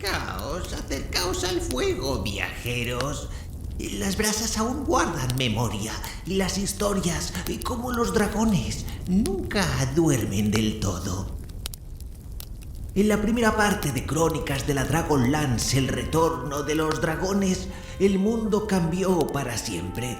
Acercaos al fuego, viajeros. Las brasas aún guardan memoria y las historias, como los dragones, nunca duermen del todo. En la primera parte de Crónicas de la Dragonlance, el retorno de los dragones, el mundo cambió para siempre.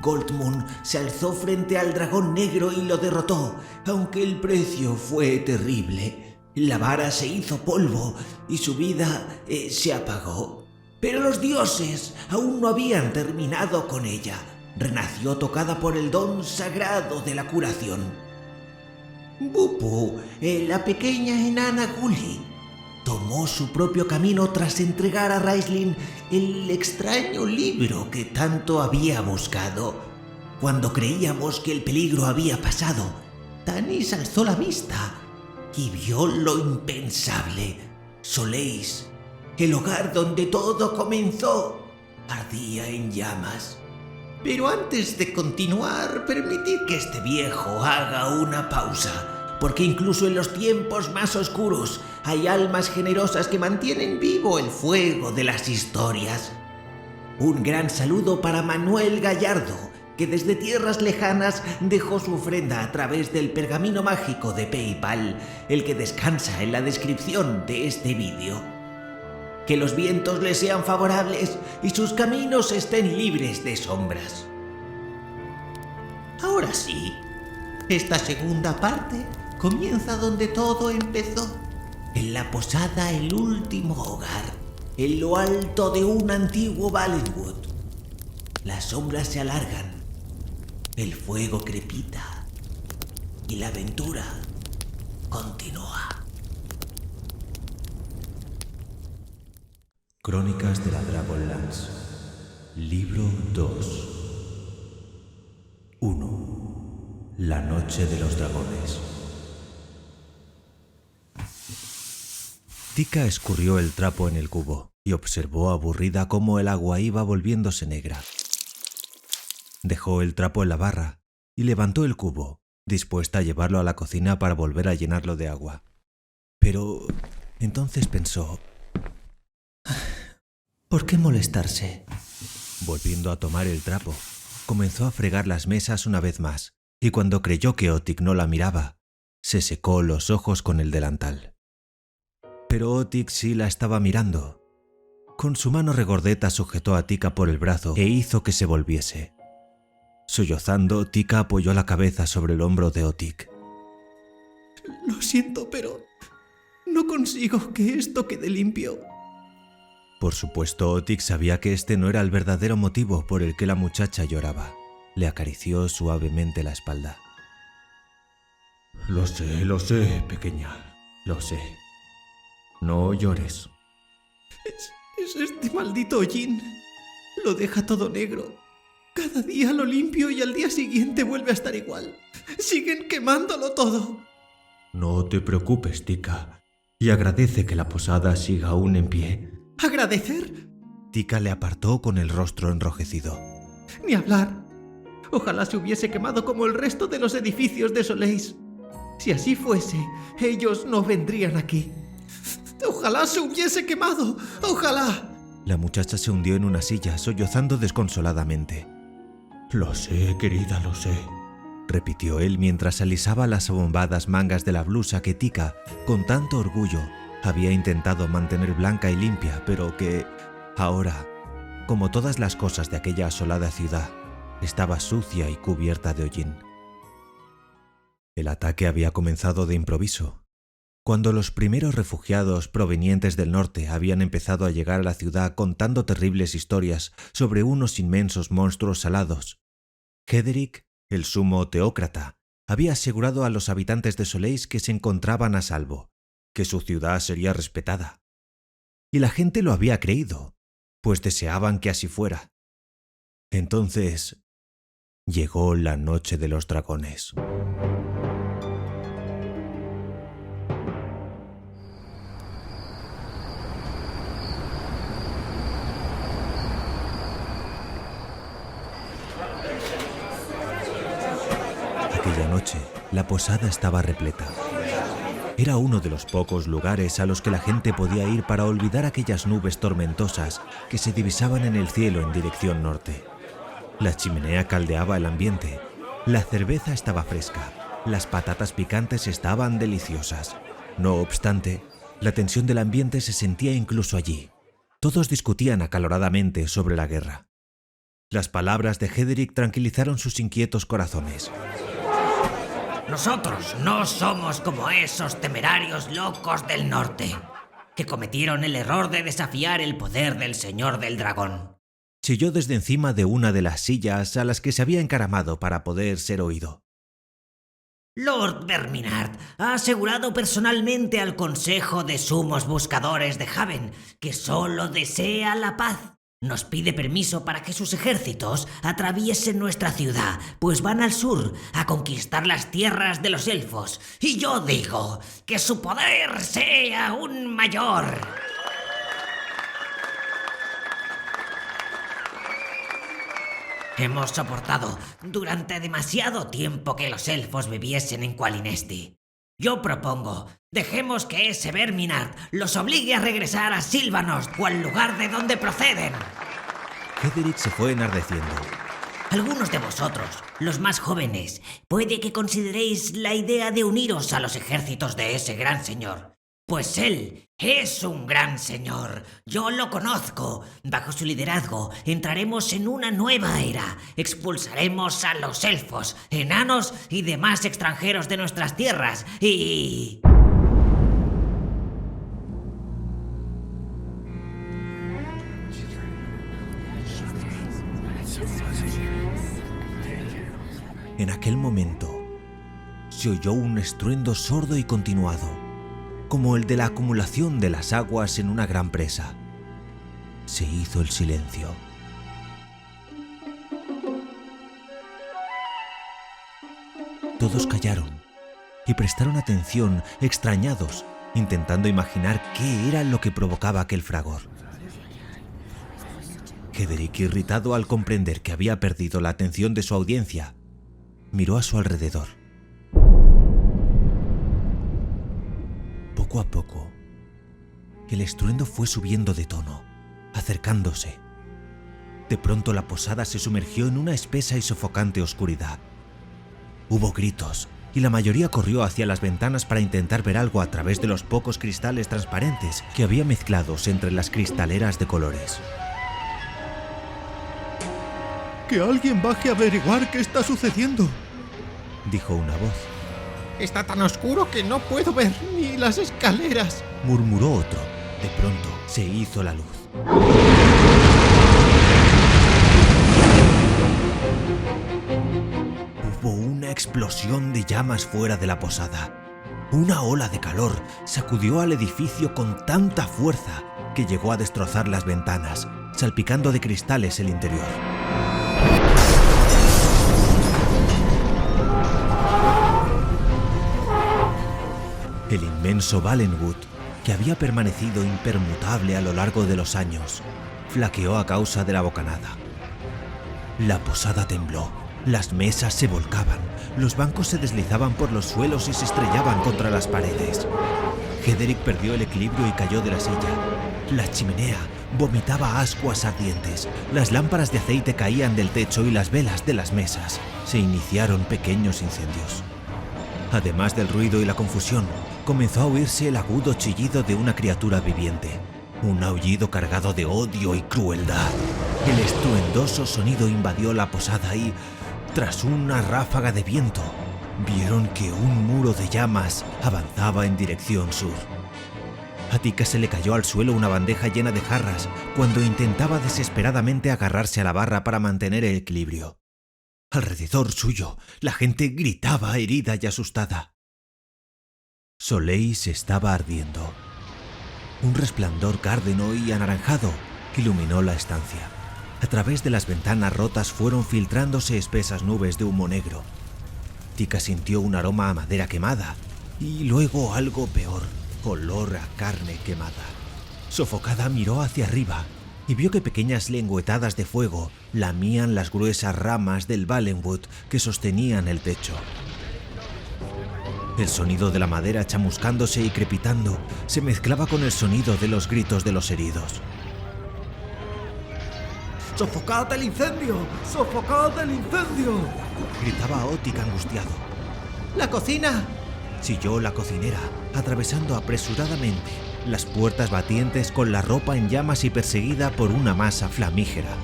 Goldmoon se alzó frente al dragón negro y lo derrotó, aunque el precio fue terrible. La vara se hizo polvo y su vida se apagó. Pero los dioses aún no habían terminado con ella. Renació tocada por el don sagrado de la curación. Bupu, la pequeña enana Gully, tomó su propio camino tras entregar a Raistlin el extraño libro que tanto había buscado. Cuando creíamos que el peligro había pasado, Tanis alzó la vista y vio lo impensable. Soleis, el hogar donde todo comenzó, ardía en llamas. Pero antes de continuar, permitid que este viejo haga una pausa, porque incluso en los tiempos más oscuros hay almas generosas que mantienen vivo el fuego de las historias. Un gran saludo para Manuel Gallardo, que desde tierras lejanas dejó su ofrenda a través del pergamino mágico de PayPal, el que descansa en la descripción de este vídeo. Que los vientos les sean favorables y sus caminos estén libres de sombras. Ahora sí, esta segunda parte comienza donde todo empezó, en la posada El Último Hogar, en lo alto de un antiguo Valenwood. Las sombras se alargan, el fuego crepita y la aventura continúa. Crónicas de la Dragonlance, Libro 2. 1. La noche de los dragones. Tika escurrió el trapo en el cubo y observó aburrida cómo el agua iba volviéndose negra. Dejó el trapo en la barra y levantó el cubo, dispuesta a llevarlo a la cocina para volver a llenarlo de agua. Pero entonces pensó: ¿por qué molestarse? Volviendo a tomar el trapo, comenzó a fregar las mesas una vez más, y cuando creyó que Otik no la miraba, se secó los ojos con el delantal. Pero Otik sí la estaba mirando. Con su mano regordeta sujetó a Tika por el brazo e hizo que se volviese. Sollozando, Tika apoyó la cabeza sobre el hombro de Otik. Lo siento, pero no consigo que esto quede limpio. Por supuesto, Otik sabía que este no era el verdadero motivo por el que la muchacha lloraba. Le acarició suavemente la espalda. Lo sé, pequeña. Lo sé. No llores. Es este maldito hollín. Lo deja todo negro. Cada día lo limpio y al día siguiente vuelve a estar igual. Siguen quemándolo todo. No te preocupes, Tika. Y agradece que la posada siga aún en pie. ¿Agradecer? Tika le apartó con el rostro enrojecido. Ni hablar. Ojalá se hubiese quemado como el resto de los edificios de Soleis. Si así fuese, ellos no vendrían aquí. ¡Ojalá se hubiese quemado! ¡Ojalá! La muchacha se hundió en una silla, sollozando desconsoladamente. Lo sé, querida, lo sé, repitió él mientras alisaba las abombadas mangas de la blusa que Tika, con tanto orgullo, había intentado mantener blanca y limpia, pero que, ahora, como todas las cosas de aquella asolada ciudad, estaba sucia y cubierta de hollín. El ataque había comenzado de improviso. Cuando los primeros refugiados provenientes del norte habían empezado a llegar a la ciudad contando terribles historias sobre unos inmensos monstruos alados, Hederic, el sumo teócrata, había asegurado a los habitantes de Soleis que se encontraban a salvo, que su ciudad sería respetada. Y la gente lo había creído, pues deseaban que así fuera. Entonces, llegó la noche de los dragones. Aquella noche, la posada estaba repleta. Era uno de los pocos lugares a los que la gente podía ir para olvidar aquellas nubes tormentosas que se divisaban en el cielo en dirección norte. La chimenea caldeaba el ambiente, la cerveza estaba fresca, las patatas picantes estaban deliciosas. No obstante, la tensión del ambiente se sentía incluso allí. Todos discutían acaloradamente sobre la guerra. Las palabras de Hederick tranquilizaron sus inquietos corazones. Nosotros no somos como esos temerarios locos del norte, que cometieron el error de desafiar el poder del Señor del Dragón. Chilló desde encima de una de las sillas a las que se había encaramado para poder ser oído. Lord Verminard ha asegurado personalmente al Consejo de Sumos Buscadores de Haven que solo desea la paz. Nos pide permiso para que sus ejércitos atraviesen nuestra ciudad, pues van al sur a conquistar las tierras de los elfos. Y yo digo que su poder sea aún mayor. Hemos soportado durante demasiado tiempo que los elfos viviesen en Qualinesti. Yo propongo, dejemos que ese Verminard los obligue a regresar a Sylvanost o al lugar de donde proceden. Hederick se fue enardeciendo. Algunos de vosotros, los más jóvenes, puede que consideréis la idea de uniros a los ejércitos de ese gran señor. Pues él es un gran señor. Yo lo conozco. Bajo su liderazgo entraremos en una nueva era. Expulsaremos a los elfos, enanos y demás extranjeros de nuestras tierras. Y... En aquel momento, se oyó un estruendo sordo y continuado, como el de la acumulación de las aguas en una gran presa. Se hizo el silencio. Todos callaron y prestaron atención, extrañados, intentando imaginar qué era lo que provocaba aquel fragor. Hederick, irritado al comprender que había perdido la atención de su audiencia, miró a su alrededor. Poco a poco, el estruendo fue subiendo de tono, acercándose. De pronto la posada se sumergió en una espesa y sofocante oscuridad. Hubo gritos, y la mayoría corrió hacia las ventanas para intentar ver algo a través de los pocos cristales transparentes que había mezclados entre las cristaleras de colores. ¡Que alguien baje a averiguar qué está sucediendo!, dijo una voz. «Está tan oscuro que no puedo ver ni las escaleras», murmuró otro. De pronto se hizo la luz. Hubo una explosión de llamas fuera de la posada. Una ola de calor sacudió al edificio con tanta fuerza que llegó a destrozar las ventanas, salpicando de cristales el interior. El inmenso Valenwood, que había permanecido impermutable a lo largo de los años, flaqueó a causa de la bocanada. La posada tembló, las mesas se volcaban, los bancos se deslizaban por los suelos y se estrellaban contra las paredes. Hederick perdió el equilibrio y cayó de la silla. La chimenea vomitaba ascuas ardientes, las lámparas de aceite caían del techo y las velas de las mesas. Se iniciaron pequeños incendios. Además del ruido y la confusión, comenzó a oírse el agudo chillido de una criatura viviente. Un aullido cargado de odio y crueldad. El estruendoso sonido invadió la posada y, tras una ráfaga de viento, vieron que un muro de llamas avanzaba en dirección sur. A Tika se le cayó al suelo una bandeja llena de jarras cuando intentaba desesperadamente agarrarse a la barra para mantener el equilibrio. Alrededor suyo, la gente gritaba herida y asustada. Soleil se estaba ardiendo. Un resplandor cárdeno y anaranjado iluminó la estancia. A través de las ventanas rotas fueron filtrándose espesas nubes de humo negro. Tika sintió un aroma a madera quemada y luego algo peor, olor a carne quemada. Sofocada miró hacia arriba y vio que pequeñas lengüetadas de fuego lamían las gruesas ramas del Valenwood que sostenían el techo. El sonido de la madera chamuscándose y crepitando se mezclaba con el sonido de los gritos de los heridos. ¡Sofocad el incendio! ¡Sofocad el incendio! Gritaba Otik angustiado. ¡La cocina! Chilló la cocinera, atravesando apresuradamente las puertas batientes con la ropa en llamas y perseguida por una masa flamígera.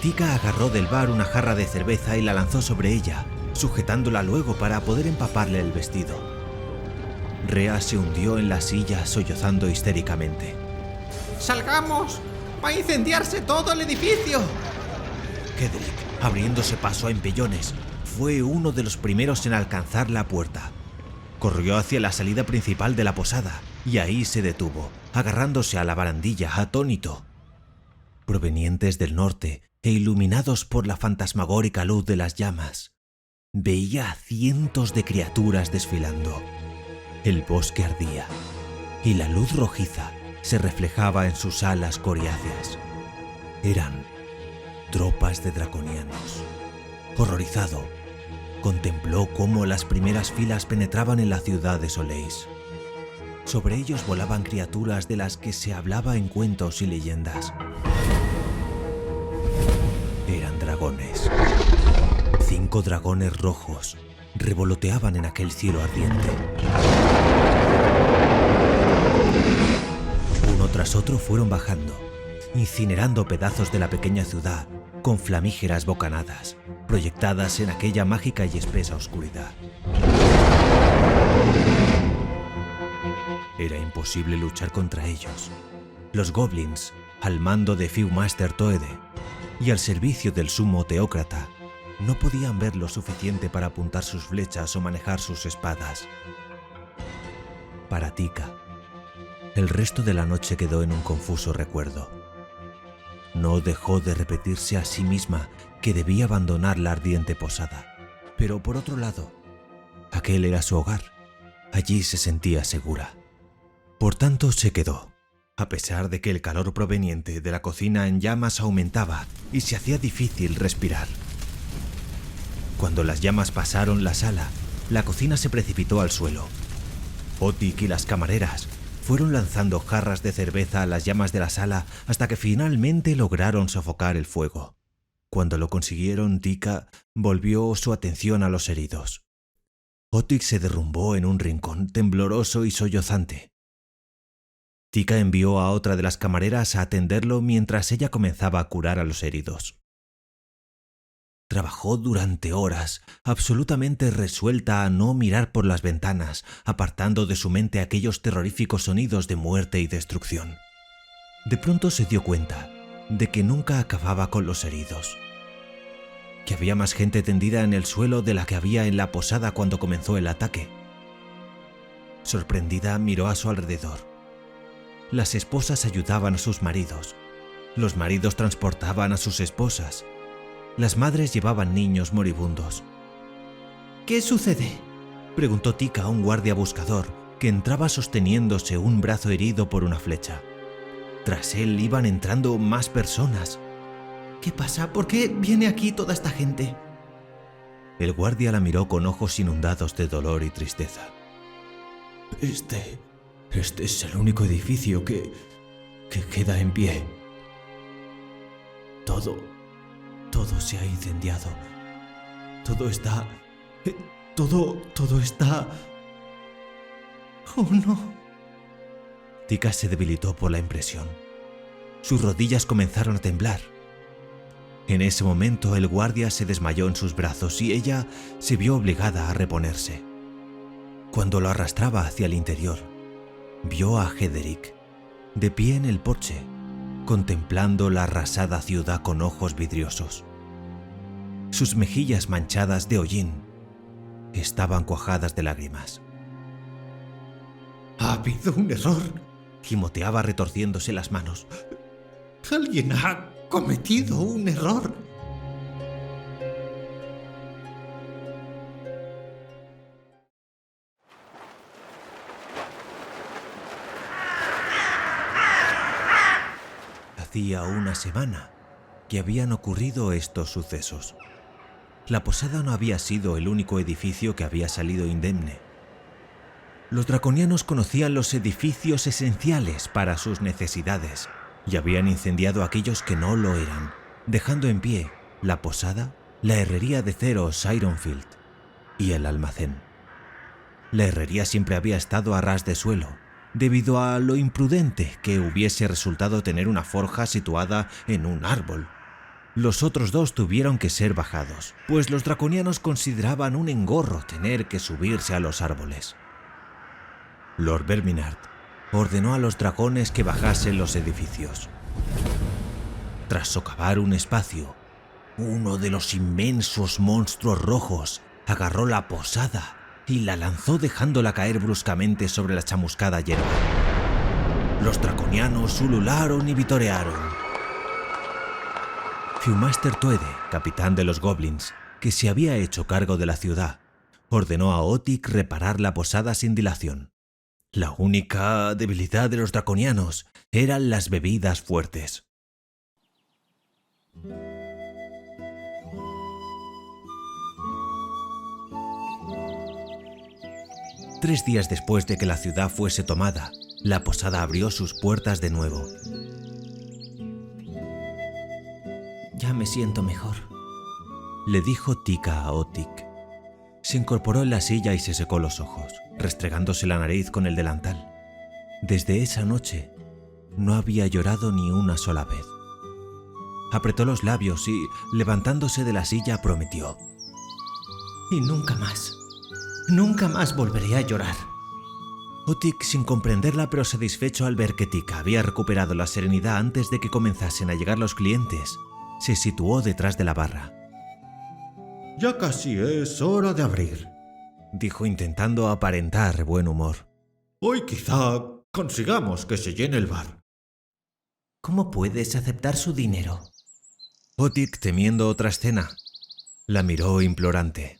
Tika agarró del bar una jarra de cerveza y la lanzó sobre ella, sujetándola luego para poder empaparle el vestido. Rea se hundió en la silla sollozando histéricamente. ¡Salgamos! ¡Va a incendiarse todo el edificio! Cedric, abriéndose paso a empellones, fue uno de los primeros en alcanzar la puerta. Corrió hacia la salida principal de la posada y ahí se detuvo, agarrándose a la barandilla atónito. Provenientes del norte e iluminados por la fantasmagórica luz de las llamas, veía a cientos de criaturas desfilando. El bosque ardía y la luz rojiza se reflejaba en sus alas coriáceas. Eran tropas de draconianos. Horrorizado, contempló cómo las primeras filas penetraban en la ciudad de Soleis. Sobre ellos volaban criaturas de las que se hablaba en cuentos y leyendas. Eran dragones. 5 dragones rojos revoloteaban en aquel cielo ardiente. Uno tras otro fueron bajando, incinerando pedazos de la pequeña ciudad con flamígeras bocanadas, proyectadas en aquella mágica y espesa oscuridad. Era imposible luchar contra ellos. Los goblins, al mando de Viewmaster Toede y al servicio del sumo teócrata, no podían ver lo suficiente para apuntar sus flechas o manejar sus espadas. Para Tika, el resto de la noche quedó en un confuso recuerdo. No dejó de repetirse a sí misma que debía abandonar la ardiente posada. Pero por otro lado, aquel era su hogar. Allí se sentía segura. Por tanto, se quedó, a pesar de que el calor proveniente de la cocina en llamas aumentaba y se hacía difícil respirar. Cuando las llamas pasaron la sala, la cocina se precipitó al suelo. Otik y las camareras fueron lanzando jarras de cerveza a las llamas de la sala hasta que finalmente lograron sofocar el fuego. Cuando lo consiguieron, Tika volvió su atención a los heridos. Otik se derrumbó en un rincón, tembloroso y sollozante. Tika envió a otra de las camareras a atenderlo mientras ella comenzaba a curar a los heridos. Trabajó durante horas, absolutamente resuelta a no mirar por las ventanas, apartando de su mente aquellos terroríficos sonidos de muerte y destrucción. De pronto se dio cuenta de que nunca acababa con los heridos, que había más gente tendida en el suelo de la que había en la posada cuando comenzó el ataque. Sorprendida, miró a su alrededor. Las esposas ayudaban a sus maridos, los maridos transportaban a sus esposas, las madres llevaban niños moribundos. ¿Qué sucede?, preguntó Tika a un guardia buscador que entraba sosteniéndose un brazo herido por una flecha. Tras él iban entrando más personas. ¿Qué pasa? ¿Por qué viene aquí toda esta gente? El guardia la miró con ojos inundados de dolor y tristeza. Este es el único edificio que queda en pie. Todo se ha incendiado. Todo está... ¡Oh, no! Tika se debilitó por la impresión. Sus rodillas comenzaron a temblar. En ese momento el guardia se desmayó en sus brazos y ella se vio obligada a reponerse. Cuando lo arrastraba hacia el interior, vio a Cedric, de pie en el porche, contemplando la arrasada ciudad con ojos vidriosos. Sus mejillas manchadas de hollín estaban cuajadas de lágrimas. Ha habido un error. Gimoteaba retorciéndose las manos. Alguien ha cometido un error. Hacía una semana que habían ocurrido estos sucesos. La posada no había sido el único edificio que había salido indemne. Los draconianos conocían los edificios esenciales para sus necesidades y habían incendiado aquellos que no lo eran, dejando en pie la posada, la herrería de Ceros Ironfield y el almacén. La herrería siempre había estado a ras de suelo, debido a lo imprudente que hubiese resultado tener una forja situada en un árbol. Los otros dos tuvieron que ser bajados, pues los draconianos consideraban un engorro tener que subirse a los árboles. Lord Verminard ordenó a los dragones que bajasen los edificios. Tras socavar un espacio, uno de los inmensos monstruos rojos agarró la posada y la lanzó dejándola caer bruscamente sobre la chamuscada hierba. Los draconianos ulularon y vitorearon. Viewmaster Toede, capitán de los goblins, que se había hecho cargo de la ciudad, ordenó a Otik reparar la posada sin dilación. La única debilidad de los draconianos eran las bebidas fuertes. Tres días después de que la ciudad fuese tomada, la posada abrió sus puertas de nuevo. Ya me siento mejor, le dijo Tika a Otik. Se incorporó en la silla y se secó los ojos, restregándose la nariz con el delantal. Desde esa noche no había llorado ni una sola vez. Apretó los labios y, levantándose de la silla, prometió: y nunca más volveré a llorar. Otik, sin comprenderla pero satisfecho al ver que Tika había recuperado la serenidad antes de que comenzasen a llegar los clientes, se situó detrás de la barra. Ya casi es hora de abrir, dijo intentando aparentar buen humor. Hoy quizá consigamos que se llene el bar. ¿Cómo puedes aceptar su dinero? Otik, temiendo otra escena, la miró implorante.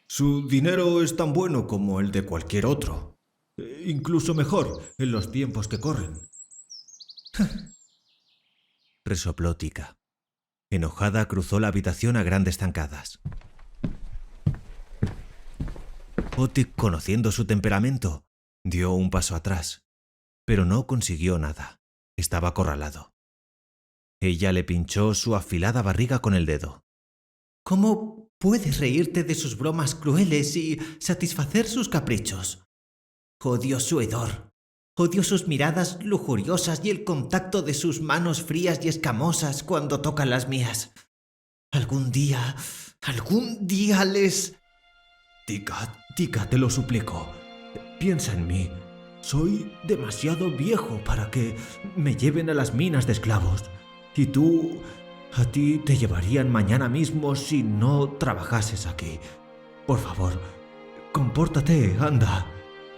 Su dinero es tan bueno como el de cualquier otro. Incluso mejor en los tiempos que corren. Resopló Tika. Enojada, cruzó la habitación a grandes zancadas. Otik, conociendo su temperamento, dio un paso atrás, pero no consiguió nada. Estaba acorralado. Ella le pinchó su afilada barriga con el dedo. ¿Cómo puedes reírte de sus bromas crueles y satisfacer sus caprichos? Odio su hedor. Odio sus miradas lujuriosas y el contacto de sus manos frías y escamosas cuando tocan las mías. Algún día les... Tika, te lo suplico. Piensa en mí. Soy demasiado viejo para que me lleven a las minas de esclavos. Y a ti te llevarían mañana mismo si no trabajases aquí. Por favor, compórtate, anda.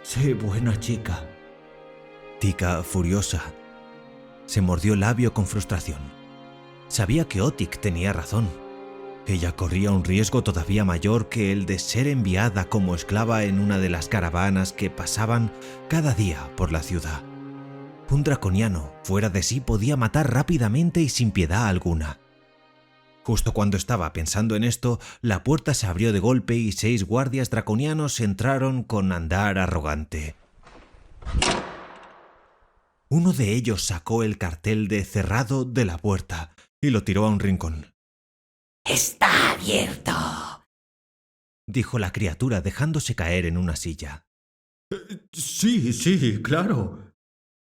Sé buena chica. Tika, furiosa, se mordió el labio con frustración. Sabía que Otik tenía razón. Ella corría un riesgo todavía mayor que el de ser enviada como esclava en una de las caravanas que pasaban cada día por la ciudad. Un draconiano, fuera de sí, podía matar rápidamente y sin piedad alguna. Justo cuando estaba pensando en esto, la puerta se abrió de golpe y 6 guardias draconianos entraron con andar arrogante. Uno de ellos sacó el cartel de cerrado de la puerta y lo tiró a un rincón. ¡Está abierto!, dijo la criatura dejándose caer en una silla. Sí, claro.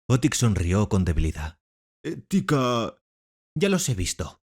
Otik sonrió con debilidad. Tika... Ya los he visto.